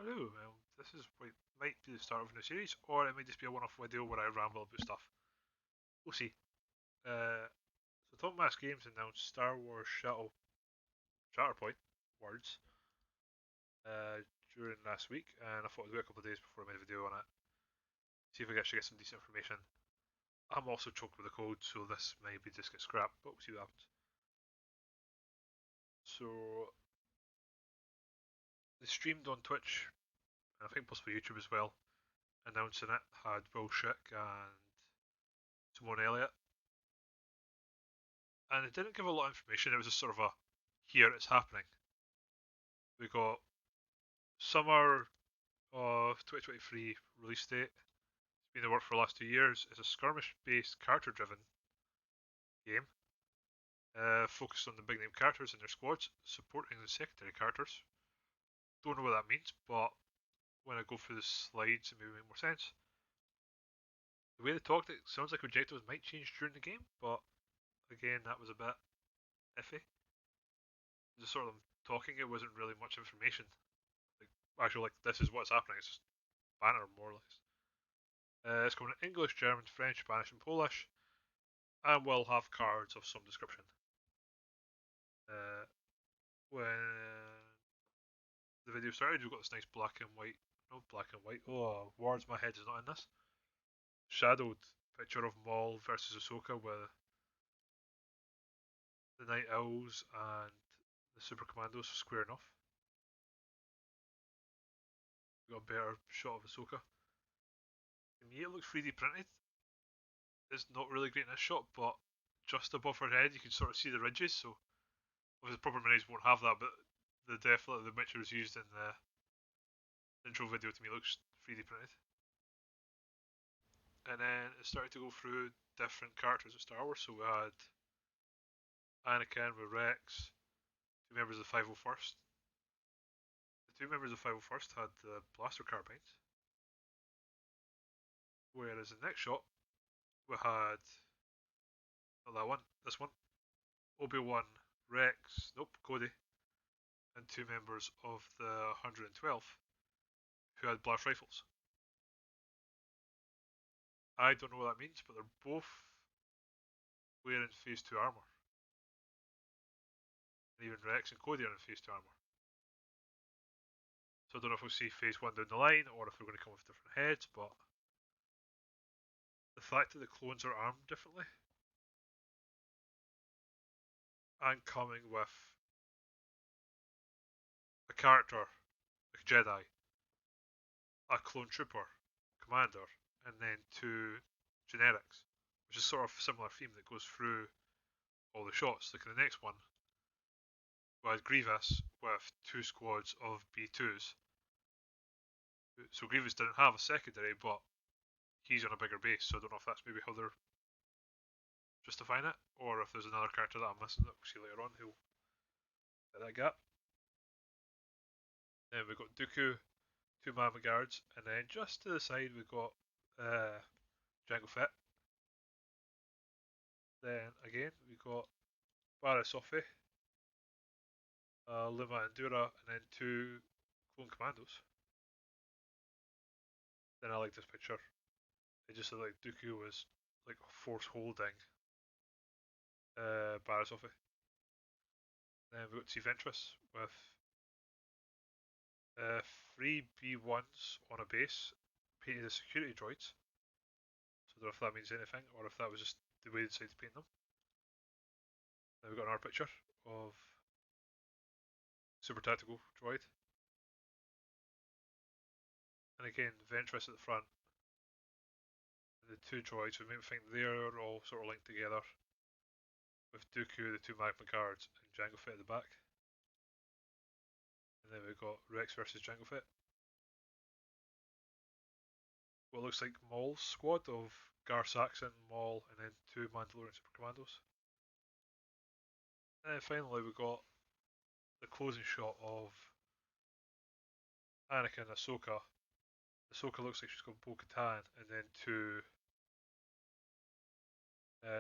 I don't know. This is might be the start of a new series, or it might just be a one-off video where I ramble about stuff. We'll see. So Tom Mass Games announced Star Wars Shatterpoint words uh, during last week, and I thought I'd wait a couple of days before I made a video on it. See if I actually get some decent information. I'm also choked with a cold, so this maybe just get scrapped, but we'll see what happens. So they streamed on Twitch, and I think possibly YouTube as well, announcing it had Will Schick and Simone Elliott, and it didn't give a lot of information. It was just sort of a here it's happening. We got summer of 2023 release date. It's been in the works for the last 2 years. It's a skirmish-based, character-driven game, focused on the big-name characters and their squads, supporting the secondary characters. Don't know what that means, but when I go through the slides, it may make more sense. The way they talked, it sounds like objectives might change during the game, but again, that was a bit iffy. Just sort of them talking, it wasn't really much information. Like, actually, like this is what's happening. It's just banner more or less. It's coming in English, German, French, Spanish, and Polish, and will have cards of some description. When the video started, you've got this nice black and white, no black and white. Oh, words, my head is not in this. Shadowed picture of Maul versus Ahsoka with the Night Owls and the Super Commandos squaring off. We got a better shot of Ahsoka. To me, it looks 3D printed. It's not really great in this shot, but just above her head, you can sort of see the ridges. So, obviously, the proper minis won't have that, but the pictures used in the intro video to me looks 3D printed. And then it started to go through different characters of Star Wars. So we had Anakin with Rex, two members of the 501st. The two members of the 501st had the blaster carbines. Whereas in the next shot, we had not that one, this one, Obi-Wan, Rex, nope, Cody, and two members of the 112th who had blast rifles. I don't know what that means, but they're both wearing phase 2 armour. And even Rex and Cody are in phase 2 armour. So I don't know if we'll see phase 1 down the line or if they're going to come with different heads, but the fact that the clones are armed differently and coming with a character, like a Jedi, a clone trooper, commander, and then two generics, which is sort of a similar theme that goes through all the shots. Like in the next one, we had Grievous with two squads of B2s. So Grievous didn't have a secondary, but he's on a bigger base, so I don't know if that's maybe how they're justifying it, or if there's another character that I'm missing that we'll see later on who'll hit that gap. Then we've got Dooku, two Mama Guards, and then just to the side we've got Jango Fett. Then again we've got Barra Sophie, Luma and Dura, and then two clone commandos. Then I like this picture. It just looked like Dooku was like force holding Barra Sophie. Then we've got T Ventress with three B1s on a base painted as security droids. So I don't know if that means anything or if that was just the way they decided to paint them. Then we've got another picture of Super Tactical Droid. And again, Ventress at the front. And the two droids, we might think they're all sort of linked together. With Dooku, the two Magma Guards, and Jango Fett at the back. And then we've got Rex versus Jango Fett. What looks like Maul's squad of Gar Saxon, Maul, and then two Mandalorian Super Commandos. And then finally we got the closing shot of Anakin and Ahsoka. Ahsoka looks like she's got Bo-Katan and then two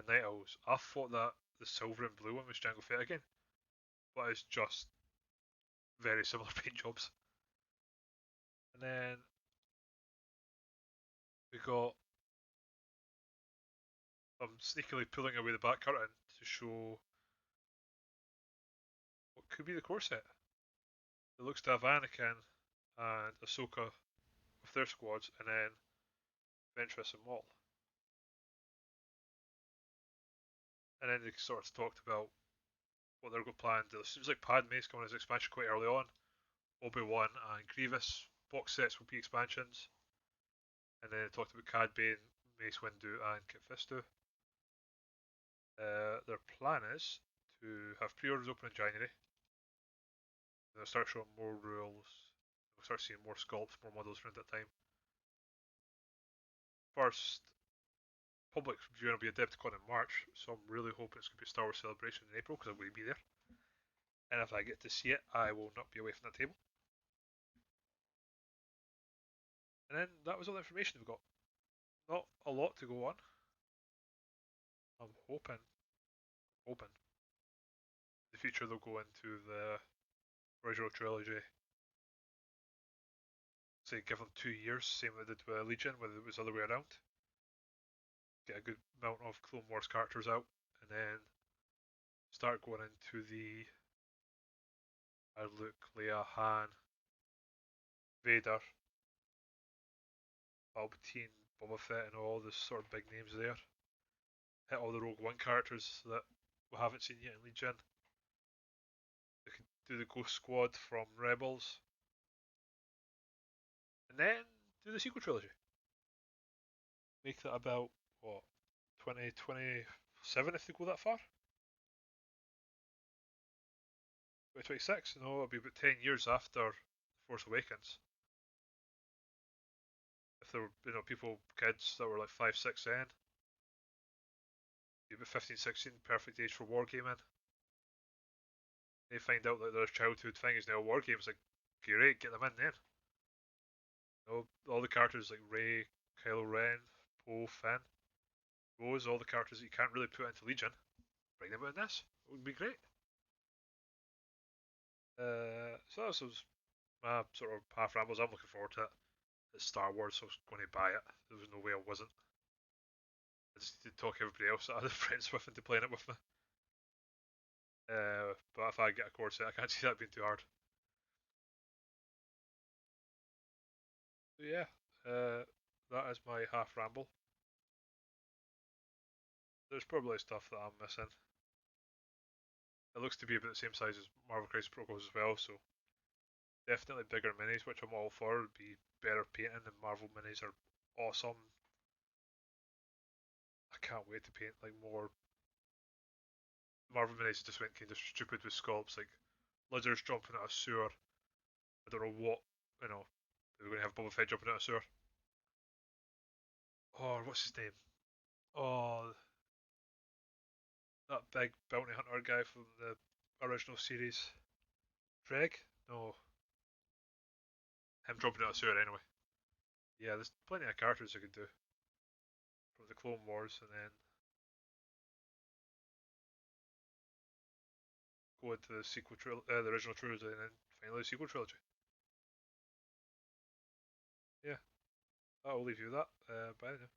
Night Owls. I thought that the silver and blue one was Jango Fett again, but it's just very similar paint jobs. And then we got sneakily pulling away the back curtain to show what could be the core set. It looks to have Anakin and Ahsoka with their squads, and then Ventress and Maul. And then they sort of talked about what they're going to plan. It seems like Padme's coming as expansion quite early on. Obi-Wan and Grievous box sets will be expansions. And then they talked about Cad Bane, Mace Windu, and Kit Fisto. Their plan is to have pre-orders open in January. They'll start showing more rules. We'll start seeing more sculpts, more models around that time. First public viewing will be Adepticon in March, so I'm really hoping it's going to be a Star Wars Celebration in April because I'm going to be there. And if I get to see it, I will not be away from that table. And then that was all the information we've got. Not a lot to go on. I'm hoping, in the future they'll go into the original trilogy. Say give them 2 years, same as they did with Legion, whether it was the other way around. Get a good amount of Clone Wars characters out, and then start going into the Luke, Leia, Han, Vader, Palpatine, Boba Fett, and all the sort of big names there. Hit all the Rogue One characters that we haven't seen yet in Legion. They can do the Ghost Squad from Rebels, and then do the sequel trilogy. Make that about what 2027 if they go that far. 2026? No, it'll be about 10 years after Force Awakens. If there were, people, kids that were like 5, 6 then, be about 15, 16, perfect age for wargaming. They find out that their childhood thing is now war games, like, great, get them in then. All the characters like Rey, Kylo Ren, Poe, Finn, Rose, all the characters that you can't really put into Legion, bring them in this. It would be great. So this was my sort of half rambles. I'm looking forward to it. It's Star Wars, so I was going to buy it. There was no way I wasn't. I just need to talk everybody else that I had friends with into playing it with me. But if I get a core set, I can't see that being too hard. So yeah, that is my half ramble. There's probably stuff that I'm missing. It looks to be about the same size as Marvel Crisis Protocols as well, so definitely bigger minis, which I'm all for. Would be better painting, and Marvel minis are awesome. I can't wait to paint like more. Marvel minis just went kind of stupid with sculpts, like lizards jumping out of a sewer. I don't know what, they're going to have Boba Fett jumping out of a sewer. Oh, what's his name? Oh, that big bounty hunter guy from the original series. Dreg? No, him jumping out of a sewer anyway. Yeah, there's plenty of characters I could do from the Clone Wars, and then go into the the original trilogy, and then finally the sequel trilogy. Yeah, I'll leave you with that. Bye now.